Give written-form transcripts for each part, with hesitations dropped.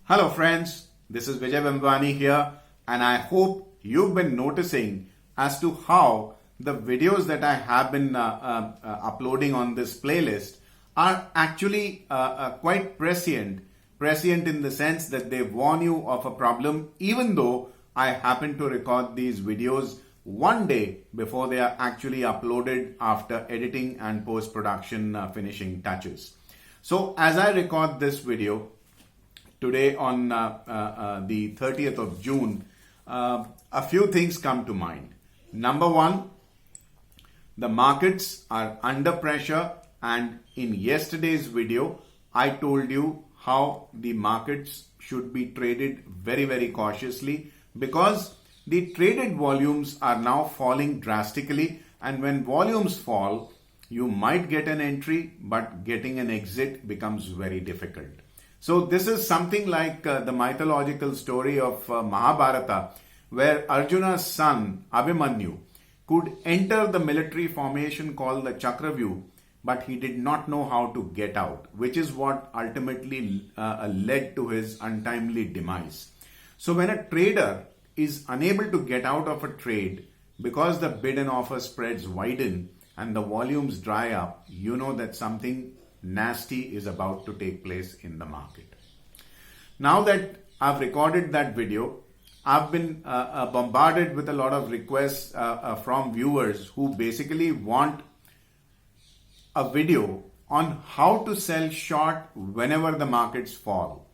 Hello friends, this is Vijay Vambani here, and I hope you've been noticing as to how the videos that I have been uploading on this playlist are actually quite prescient. Prescient in the sense that they warn you of a problem even though I happen to record these videos one day before they are actually uploaded after editing and post-production finishing touches. So as I record this video, today on the 30th of June, a few things come to mind. Number one, the markets are under pressure, and in yesterday's video, I told you how the markets should be traded very, very cautiously because the traded volumes are now falling drastically, and when volumes fall, you might get an entry, but getting an exit becomes very difficult. So this is something like the mythological story of Mahabharata, where Arjuna's son Abhimanyu could enter the military formation called the Chakravyuh, but he did not know how to get out, which is what ultimately led to his untimely demise. So when a trader is unable to get out of a trade because the bid and offer spreads widen and the volumes dry up, you know that something nasty is about to take place in the market. Now that I've recorded that video, I've been bombarded with a lot of requests from viewers who basically want a video on how to sell short whenever the markets fall.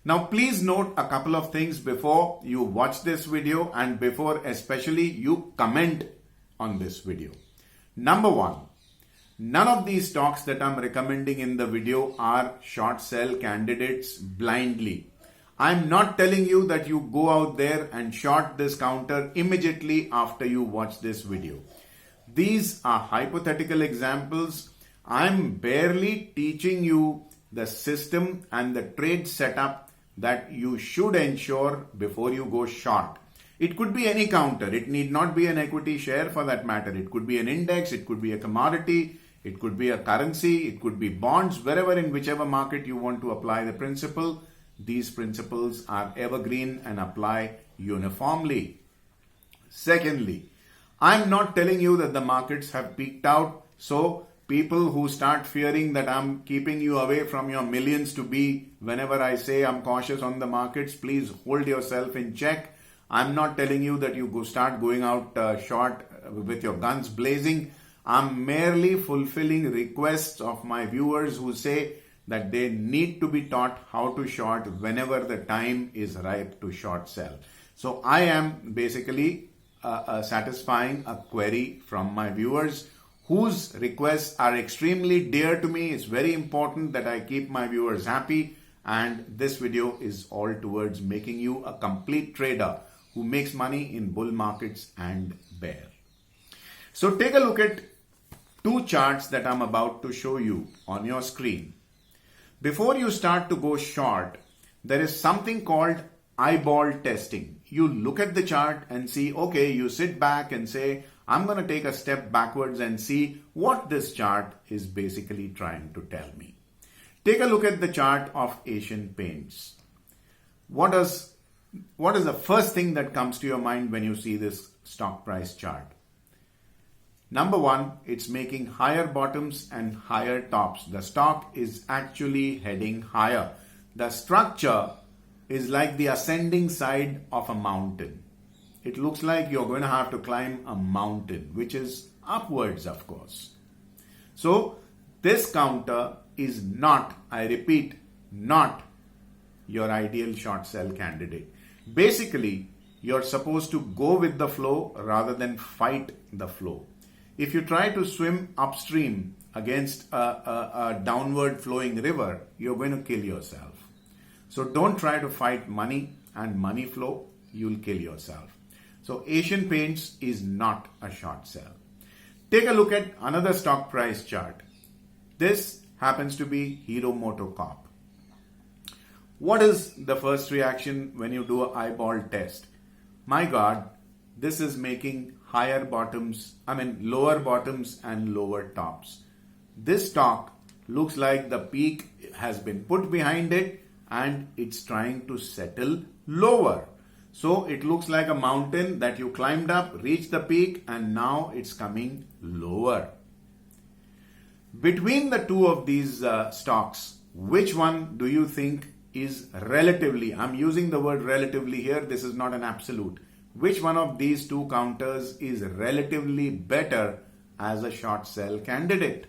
Now please note a couple of things before you watch this video and before especially you comment on this video. Number one, none of these stocks that I'm recommending in the video are short sell candidates blindly. I'm not telling you that you go out there and short this counter immediately after you watch this video. These are hypothetical examples. I'm barely teaching you the system and the trade setup that you should ensure before you go short. It could be any counter. It need not be an equity share for that matter. It could be an index. It could be a commodity. It could be a currency, it could be bonds, wherever in whichever market you want to apply the principle. These principles are evergreen and apply uniformly. Secondly, I'm not telling you that the markets have peaked out, so people who start fearing that I'm keeping you away from your millions to be whenever I say I'm cautious on the markets, please hold yourself in check. I'm not telling you that you start going out short with your guns blazing. I'm merely fulfilling requests of my viewers who say that they need to be taught how to short whenever the time is ripe to short sell. So I am basically satisfying a query from my viewers whose requests are extremely dear to me. It's very important that I keep my viewers happy, and this video is all towards making you a complete trader who makes money in bull markets and bear. So take a look at two charts that I'm about to show you on your screen. Before you start to go short, there is something called eyeball testing. You look at the chart and see, okay, you sit back and say, I'm going to take a step backwards and see what this chart is basically trying to tell me. Take a look at the chart of Asian Paints. What is the first thing that comes to your mind when you see this stock price chart? Number one, it's making higher bottoms and higher tops. The stock is actually heading higher. The structure is like the ascending side of a mountain. It looks like you're going to have to climb a mountain, which is upwards, of course. So this counter is not, I repeat, not your ideal short sell candidate. Basically, you're supposed to go with the flow rather than fight the flow. If you try to swim upstream against a downward flowing river, you're going to kill yourself. So don't try to fight money and money flow, you'll kill yourself. So Asian Paints is not a short sell. Take a look at another stock price chart. This happens to be Hero MotoCorp. What is the first reaction when you do an eyeball test? My God, this is making lower bottoms and lower tops. This stock looks like the peak has been put behind it and it's trying to settle lower. So it looks like a mountain that you climbed up, reached the peak, and now it's coming lower. Between the two of these stocks, which one do you think is relatively, I'm using the word relatively here, this is not an absolute, which one of these two counters is relatively better as a short sell candidate?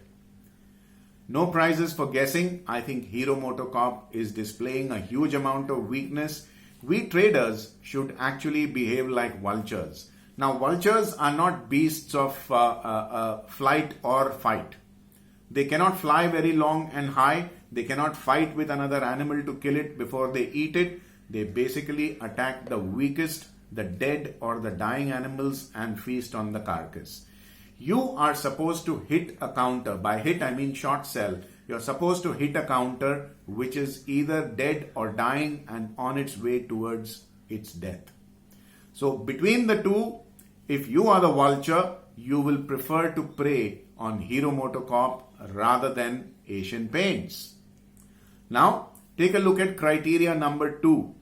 No prizes for guessing. I think Hero MotoCorp is displaying a huge amount of weakness. We traders should actually behave like vultures. Now, vultures are not beasts of flight or fight. They cannot fly very long and high. They cannot fight with another animal to kill it before they eat it. They basically attack the weakest, the dead or the dying animals, and feast on the carcass. You are supposed to hit a counter. By hit, I mean short sell. You're supposed to hit a counter which is either dead or dying and on its way towards its death. So between the two, if you are the vulture, you will prefer to prey on Hero MotoCorp rather than Asian Paints. Now, take a look at criteria number 2.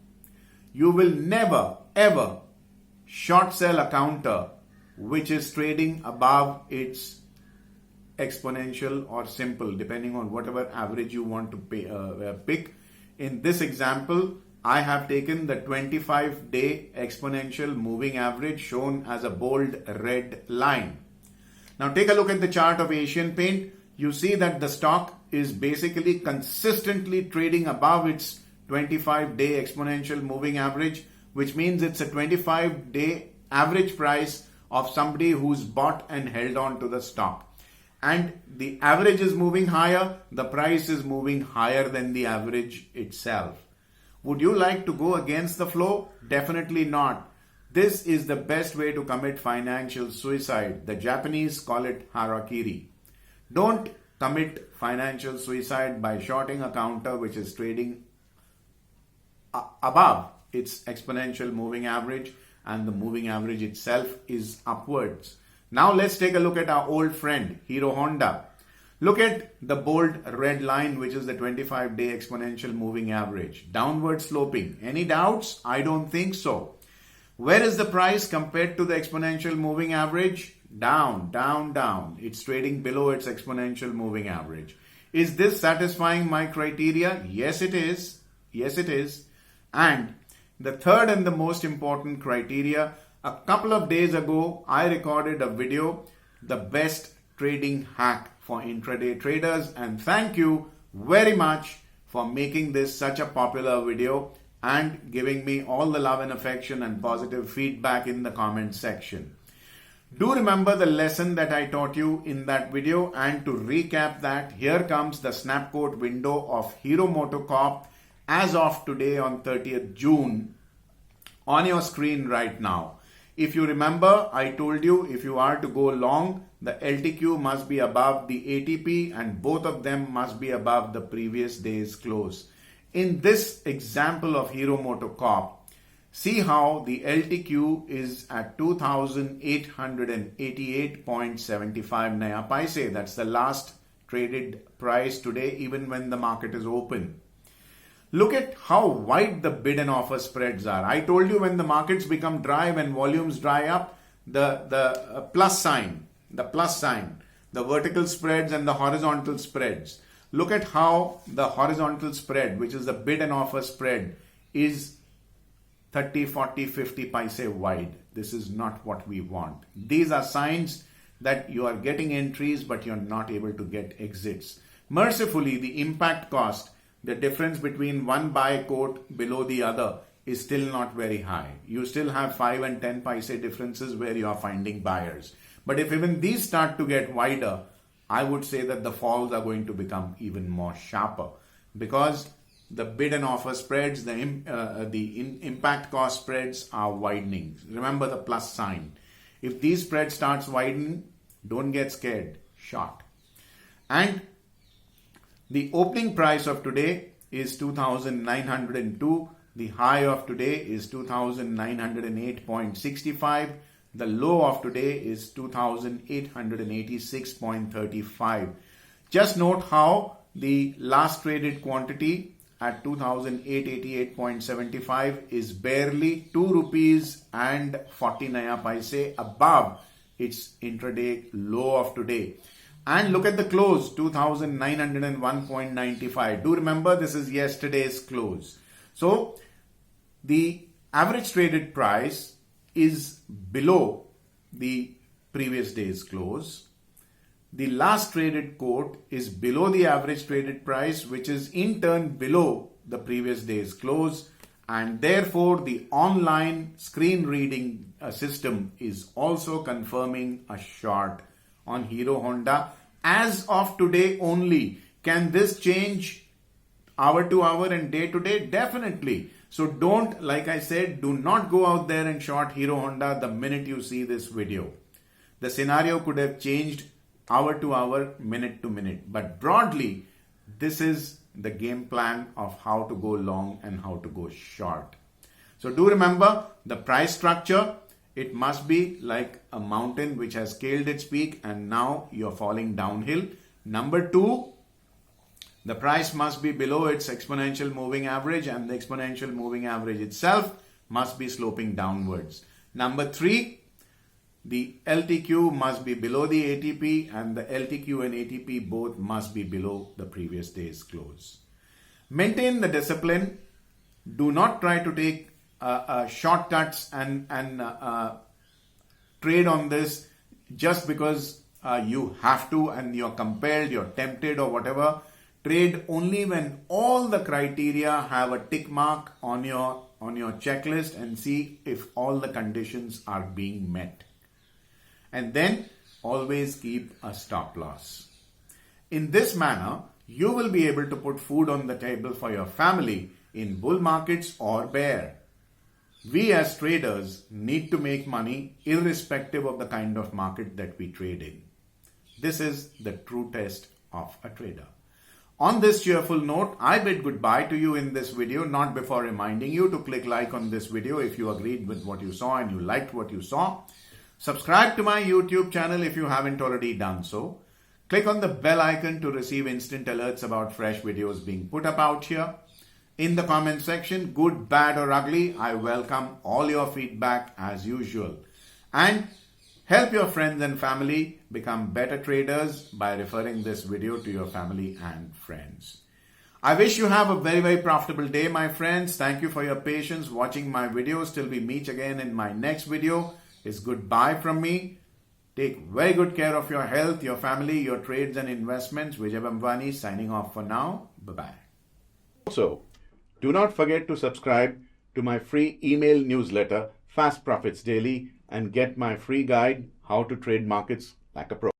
You will never ever short sell a counter which is trading above its exponential or simple, depending on whatever average you want to pick. In this example, I have taken the 25-day exponential moving average shown as a bold red line. Now take a look at the chart of Asian Paint. You see that the stock is basically consistently trading above its 25-day exponential moving average, which means it's a 25-day average price of somebody who's bought and held on to the stock. And the average is moving higher, the price is moving higher than the average itself. Would you like to go against the flow? Definitely not. This is the best way to commit financial suicide. The Japanese call it harakiri. Don't commit financial suicide by shorting a counter which is trading above its exponential moving average, and the moving average itself is upwards. Now let's take a look at our old friend, Hero Honda. Look at the bold red line, which is the 25-day exponential moving average. Downward sloping. Any doubts? I don't think so. Where is the price compared to the exponential moving average? Down, down, down. It's trading below its exponential moving average. Is this satisfying my criteria? Yes, it is. Yes, it is. And the third and the most important criteria, a couple of days ago, I recorded a video, the best trading hack for intraday traders, and thank you very much for making this such a popular video and giving me all the love and affection and positive feedback in the comment section. Do remember the lesson that I taught you in that video, and to recap that, here comes the snapquote window of Hero MotoCorp as of today on 30th June on your screen right now. If you remember, I told you if you are to go long, the LTQ must be above the ATP and both of them must be above the previous day's close. In this example of Hero MotoCorp, see how the LTQ is at 2,888.75 Naya Paise. That's the last traded price today, even when the market is open. Look at how wide the bid and offer spreads are. I told you when the markets become dry, when volumes dry up, the plus sign, the vertical spreads and the horizontal spreads. Look at how the horizontal spread, which is the bid and offer spread, is 30, 40, 50 paise wide. This is not what we want. These are signs that you are getting entries, but you're not able to get exits. Mercifully, the impact cost, the difference between one buy quote below the other, is still not very high. You still have 5 and 10 paise differences where you are finding buyers. But if even these start to get wider, I would say that the falls are going to become even more sharper, because the bid and offer spreads, the impact cost spreads are widening. Remember the plus sign. If these spreads starts widening, don't get scared, short. And the opening price of today is 2,902. The high of today is 2,908.65. The low of today is 2,886.35. Just note how the last traded quantity at 2,888.75 is barely 2 rupees and 40 naya paise above its intraday low of today. And look at the close, 2,901.95. Do remember, this is yesterday's close. So the average traded price is below the previous day's close. The last traded quote is below the average traded price, which is in turn below the previous day's close. And therefore, the online screen reading system is also confirming a short on Hero Honda. As of today only. Can this change hour to hour and day to day? Definitely. So don't, like I said, do not go out there and short Hero Honda the minute you see this video. The scenario could have changed hour to hour, minute to minute. But broadly, this is the game plan of how to go long and how to go short. So do remember the price structure. It must be like a mountain which has scaled its peak and now you're falling downhill. Number two, the price must be below its exponential moving average and the exponential moving average itself must be sloping downwards. Number three, the LTQ must be below the ATP and the LTQ and ATP both must be below the previous day's close. Maintain the discipline. Do not try to take shortcuts and trade on this just because you have to and you're compelled, you're tempted or whatever. Trade only when all the criteria have a tick mark on your checklist and see if all the conditions are being met. And then always keep a stop loss. In this manner, you will be able to put food on the table for your family in bull markets or bear. We as traders need to make money irrespective of the kind of market that we trade in. This is the true test of a trader. On this cheerful note, I bid goodbye to you in this video, not before reminding you to click like on this video if you agreed with what you saw and you liked what you saw. Subscribe to my YouTube channel if you haven't already done so. Click on the bell icon to receive instant alerts about fresh videos being put up out here. In the comment section, good, bad or ugly, I welcome all your feedback as usual. And help your friends and family become better traders by referring this video to your family and friends. I wish you have a very, very profitable day, my friends. Thank you for your patience watching my videos. Till we meet again in my next video, it's goodbye from me. Take very good care of your health, your family, your trades and investments. Vijay Bambwani signing off for now. Bye-bye. Also, do not forget to subscribe to my free email newsletter, Fast Profits Daily, and get my free guide, How to Trade Markets Like a Pro.